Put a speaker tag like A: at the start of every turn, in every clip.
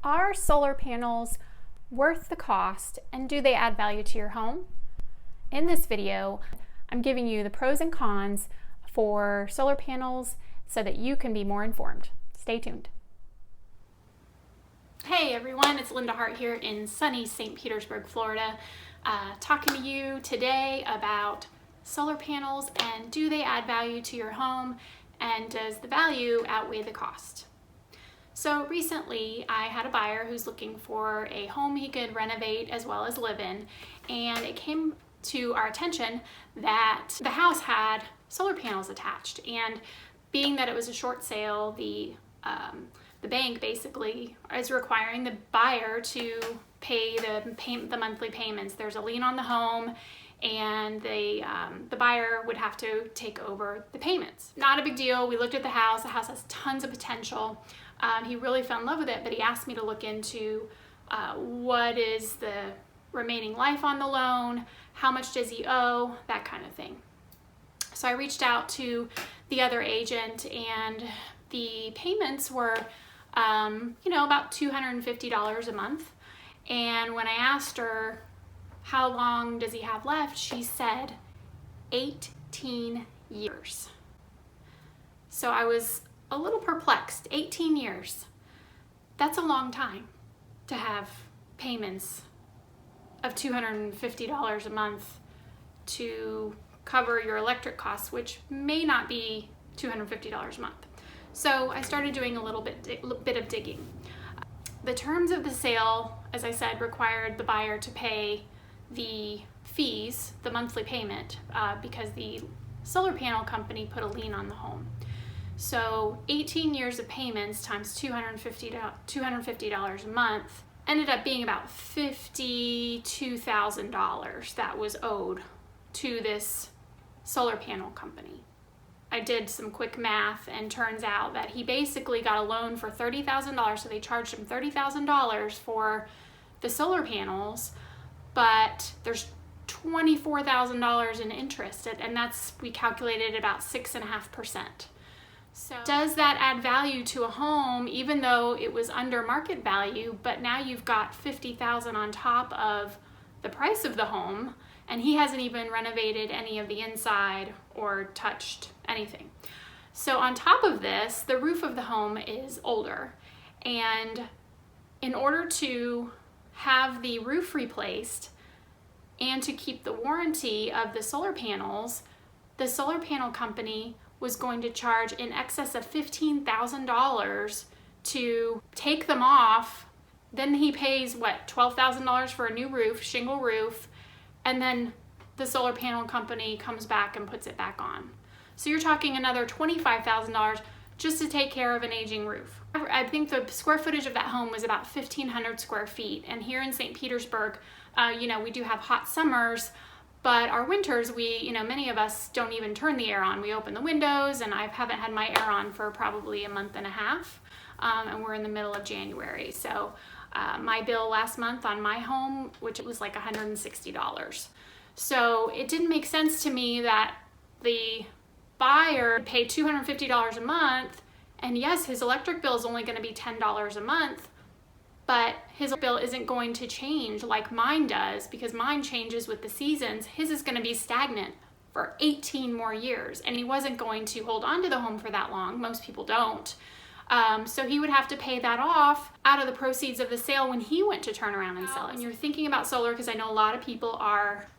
A: Are solar panels worth the cost, and do they add value to your home? In this video, I'm giving you the pros and cons for solar panels so that you can be more informed. Stay tuned. Hey everyone, it's Linda Hart here in sunny St. Petersburg, Florida, talking to you today about solar panels and do they add value to your home, and does the value outweigh the cost? So recently I had a buyer who's looking for a home he could renovate as well as live in, and it came to our attention that the house had solar panels attached, and being that it was a short sale, the bank basically is requiring the buyer to pay the monthly payments. There's a lien on the home, and the buyer would have to take over the payments. Not a big deal. We looked at the house. The house has tons of potential. He really fell in love with it, but he asked me to look into what is the remaining life on the loan, how much does he owe, that kind of thing. So I reached out to the other agent, and the payments were about $250 a month. And when I asked her how long does he have left, she said 18 years. So I was a little perplexed. 18 years. That's a long time to have payments of $250 a month to cover your electric costs, which may not be $250 a month. So I started doing a little bit of digging. The terms of the sale, as I said, required the buyer to pay the fees, the monthly payment, because the solar panel company put a lien on the home. So 18 years of payments times $250 a month ended up being about $52,000 that was owed to this solar panel company. I did some quick math, and turns out that he basically got a loan for $30,000, so they charged him $30,000 for the solar panels, but there's $24,000 in interest, and that's, we calculated about 6.5%. So does that add value to a home, even though it was under market value, but now you've got $50,000 on top of the price of the home, and he hasn't even renovated any of the inside or touched anything. So on top of this, the roof of the home is older, and in order to have the roof replaced and to keep the warranty of the solar panels, the solar panel company was going to charge in excess of $15,000 to take them off. Then he pays, $12,000 for a new roof, shingle roof, and then the solar panel company comes back and puts it back on. So you're talking another $25,000 just to take care of an aging roof. I think the square footage of that home was about 1,500 square feet. And here in St. Petersburg, we do have hot summers, but our winters, many of us don't even turn the air on. We open the windows, and I haven't had my air on for probably a month and a half, and we're in the middle of January. So my bill last month on my home, which it was like $160. So it didn't make sense to me that the buyer paid $250 a month, and yes, his electric bill is only going to be $10 a month, but his bill isn't going to change like mine does, because mine changes with the seasons. His is going to be stagnant for 18 more years, and he wasn't going to hold on to the home for that long. Most people don't. So he would have to pay that off out of the proceeds of the sale when he went to turn around and sell it. And you're thinking about solar, because I know a lot of people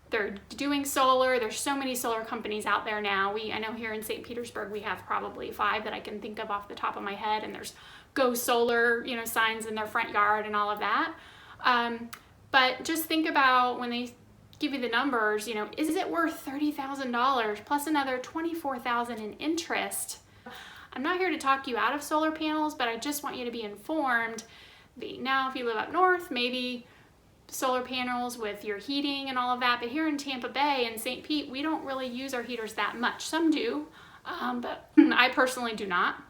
A: they're doing solar. There's so many solar companies out there now. I know here in St. Petersburg we have probably 5 that I can think of off the top of my head, and there's Go Solar, signs in their front yard and all of that. But just think about when they give you the numbers, is it worth $30,000 plus another $24,000 in interest? I'm not here to talk you out of solar panels, but I just want you to be informed. Now, if you live up north, maybe solar panels with your heating and all of that, but here in Tampa Bay and St. Pete, we don't really use our heaters that much. Some do, but I personally do not.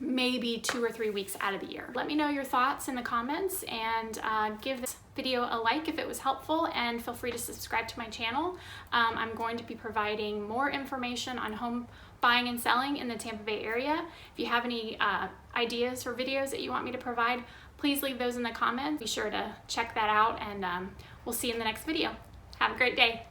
A: Maybe 2 or 3 weeks out of the year. Let me know your thoughts in the comments, and give this video a like if it was helpful, and feel free to subscribe to my channel. I'm going to be providing more information on home buying and selling in the Tampa Bay area. If you have any ideas for videos that you want me to provide, please leave those in the comments. Be sure to check that out, and we'll see you in the next video. Have a great day.